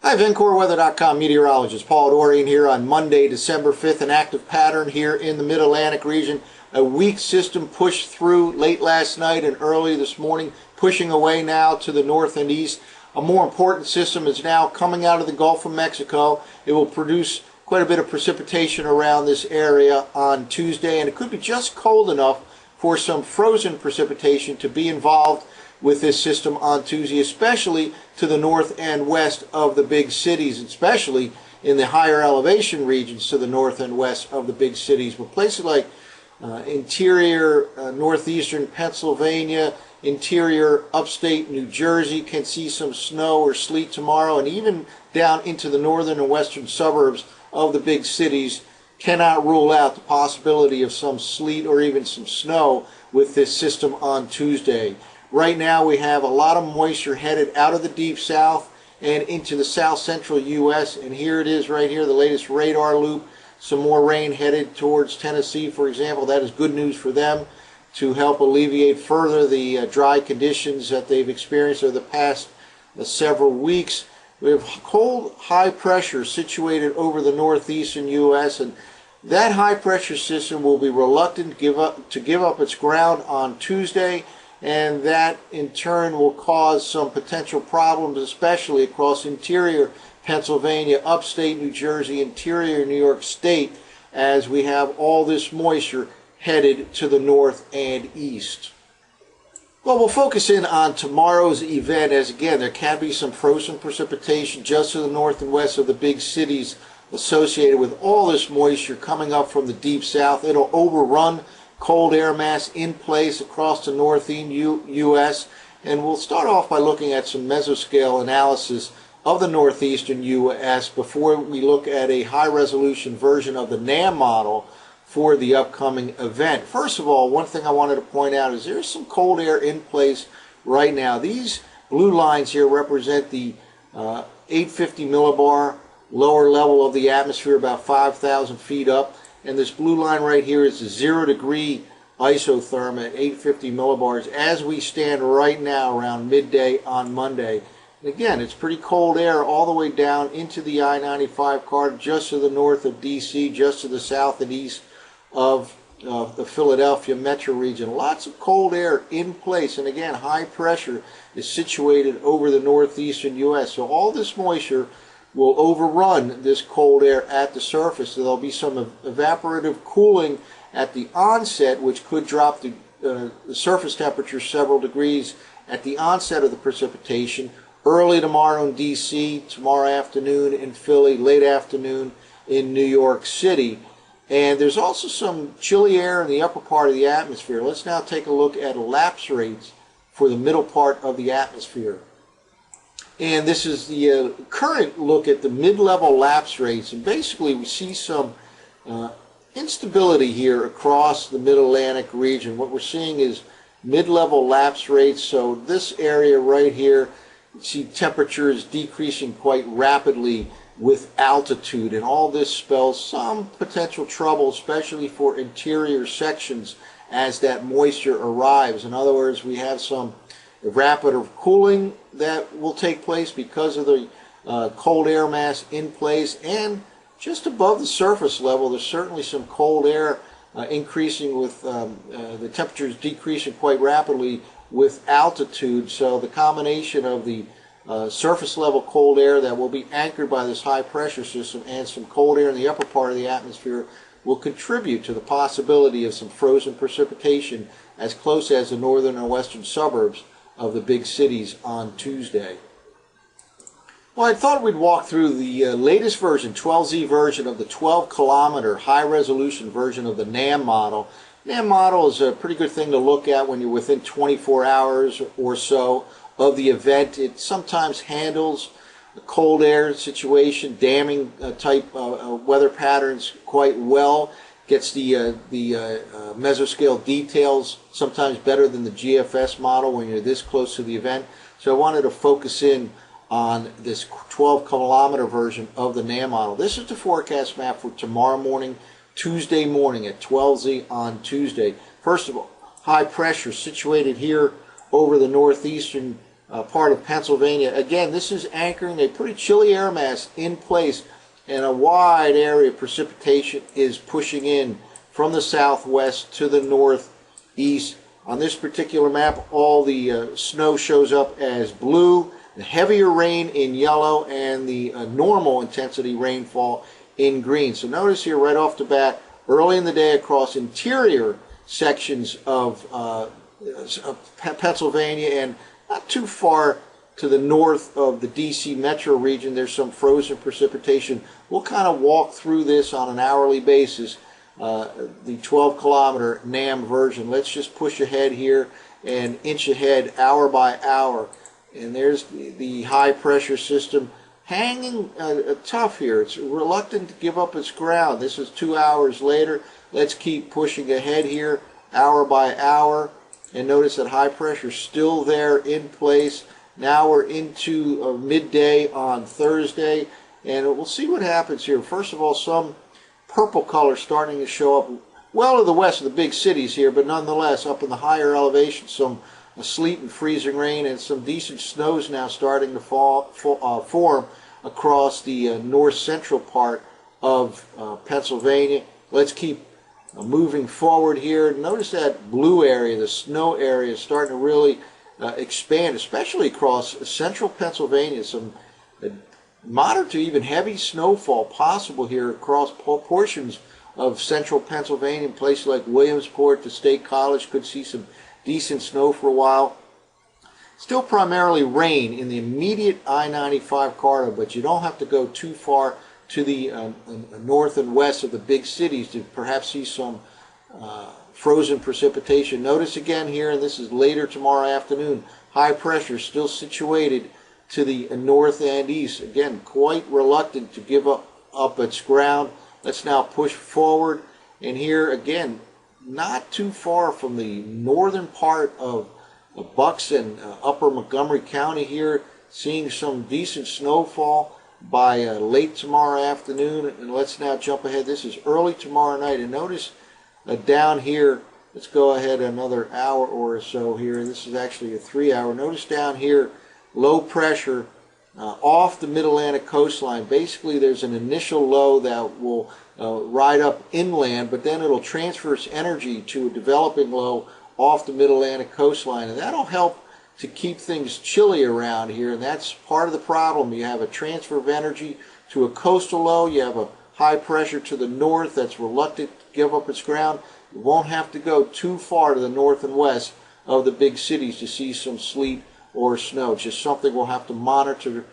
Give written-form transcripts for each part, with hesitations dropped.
Hi, VencoreWeather.com meteorologist Paul Dorian here on Monday, December 5th. An active pattern here in the Mid-Atlantic region. A weak system pushed through late last night and early this morning, pushing away now to the north and east. A more important system is now coming out of the Gulf of Mexico. It will produce quite a bit of precipitation around this area on Tuesday, and it could be just cold enough for some frozen precipitation to be involved with this system on Tuesday, especially to the north and west of the big cities, especially in the higher elevation regions to the north and west of the big cities. But places like interior northeastern Pennsylvania, interior upstate New Jersey can see some snow or sleet tomorrow, and even down into the northern and western suburbs of the big cities cannot rule out the possibility of some sleet or even some snow with this system on Tuesday. Right now we have a lot of moisture headed out of the deep south and into the south central U.S. And here it is right here, the latest radar loop. Some more rain headed towards Tennessee, for example. That is good news for them to help alleviate further the dry conditions that they've experienced over the past several weeks. We have cold high pressure situated over the northeastern U.S. and that high pressure system will be reluctant to give up its ground on Tuesday. And that in turn will cause some potential problems, especially across interior Pennsylvania, upstate New Jersey, interior New York State, as we have all this moisture headed to the north and east. Well, we'll focus in on tomorrow's event, as again, there can be some frozen precipitation just to the north and west of the big cities associated with all this moisture coming up from the deep south. It'll overrun cold air mass in place across the northeastern U.S. And we'll start off by looking at some mesoscale analysis of the northeastern U.S. before we look at a high-resolution version of the NAM model for the upcoming event. First of all, one thing I wanted to point out is there's some cold air in place right now. These blue lines here represent the 850 millibar lower level of the atmosphere, about 5,000 feet up. And this blue line right here is the 0-degree isotherm at 850 millibars as we stand right now around midday on Monday. And again, it's pretty cold air all the way down into the I-95 corridor, just to the north of D.C., just to the south and east of the Philadelphia metro region. Lots of cold air in place, and again, high pressure is situated over the northeastern U.S. So all this moisture will overrun this cold air at the surface. There'll be some evaporative cooling at the onset, which could drop the surface temperature several degrees at the onset of the precipitation. Early tomorrow in D.C., tomorrow afternoon in Philly, late afternoon in New York City. And there's also some chilly air in the upper part of the atmosphere. Let's now take a look at lapse rates for the middle part of the atmosphere. And this is the current look at the mid-level lapse rates. And basically we see some instability here across the Mid-Atlantic region. What we're seeing is mid-level lapse rates. So this area right here, you see temperatures decreasing quite rapidly with altitude. And all this spells some potential trouble, especially for interior sections as that moisture arrives. In other words, we have some evaporative cooling that will take place because of the cold air mass in place, and just above the surface level there's certainly some cold air increasing with the temperatures decreasing quite rapidly with altitude. So the combination of the surface level cold air that will be anchored by this high pressure system and some cold air in the upper part of the atmosphere will contribute to the possibility of some frozen precipitation as close as the northern and western suburbs of the big cities on Tuesday. Well, I thought we'd walk through the latest version, 12Z version of the 12-kilometer high-resolution version of the NAM model. NAM model is a pretty good thing to look at when you're within 24 hours or so of the event. It sometimes handles the cold air situation, damming type weather patterns quite well. Gets the mesoscale details sometimes better than the GFS model when you're this close to the event. So I wanted to focus in on this 12-kilometer version of the NAM model. This is the forecast map for tomorrow morning, Tuesday morning at 12Z on Tuesday. First of all, high pressure situated here over the northeastern part of Pennsylvania. Again, this is anchoring a pretty chilly air mass in place, and a wide area of precipitation is pushing in from the southwest to the northeast. On this particular map, all the snow shows up as blue, the heavier rain in yellow, and the normal intensity rainfall in green. So notice here right off the bat, early in the day across interior sections of Pennsylvania and not too far to the north of the DC metro region, there's some frozen precipitation. We'll kind of walk through this on an hourly basis. The 12-kilometer NAM version. Let's just push ahead here and inch ahead hour by hour. And there's the high pressure system hanging tough here. It's reluctant to give up its ground. This is 2 hours later. Let's keep pushing ahead here hour by hour. And notice that high pressure still there in place. Now we're into midday on Thursday. And we'll see what happens here. First of all, some purple color starting to show up well to the west of the big cities here, but nonetheless up in the higher elevations, some sleet and freezing rain and some decent snows now starting to form across the north central part of Pennsylvania. Let's keep moving forward here. Notice that blue area, the snow area, is starting to really expand, especially across central Pennsylvania. Some moderate to even heavy snowfall possible here across portions of central Pennsylvania. Places like Williamsport, the State College could see some decent snow for a while. Still primarily rain in the immediate I-95 corridor, but you don't have to go too far to the north and west of the big cities to perhaps see some frozen precipitation. Notice again here, and this is later tomorrow afternoon, high pressure still situated to the north and east. Again, quite reluctant to give up its ground. Let's now push forward. And here again, not too far from the northern part of Bucks and upper Montgomery County here, seeing some decent snowfall by late tomorrow afternoon. And let's now jump ahead. This is early tomorrow night. And notice down here, let's go ahead another hour or so here. This is actually a 3 hour. Notice down here, low pressure off the Mid-Atlantic coastline. Basically, there's an initial low that will ride up inland, but then it'll transfer its energy to a developing low off the Mid-Atlantic coastline, and that'll help to keep things chilly around here, and that's part of the problem. You have a transfer of energy to a coastal low. You have a high pressure to the north that's reluctant to give up its ground. You won't have to go too far to the north and west of the big cities to see some sleet or snow. It's just something we'll have to monitor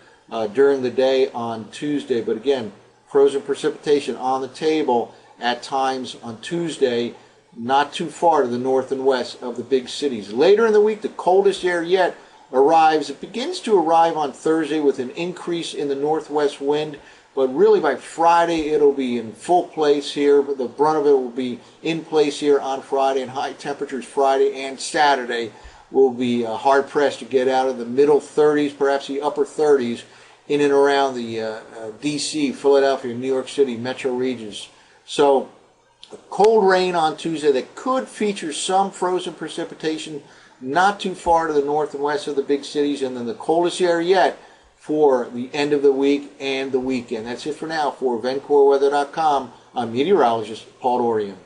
during the day on Tuesday. But again, frozen precipitation on the table at times on Tuesday, not too far to the north and west of the big cities. Later in the week, the coldest air yet arrives. It begins to arrive on Thursday with an increase in the northwest wind, but really by Friday it'll be in full place here. But the brunt of it will be in place here on Friday, and high temperatures Friday and Saturday will be hard-pressed to get out of the middle 30s, perhaps the upper 30s, in and around the D.C., Philadelphia, New York City metro regions. So cold rain on Tuesday that could feature some frozen precipitation not too far to the north and west of the big cities, and then the coldest air yet for the end of the week and the weekend. That's it for now. For VencoreWeather.com, I'm meteorologist Paul Dorian.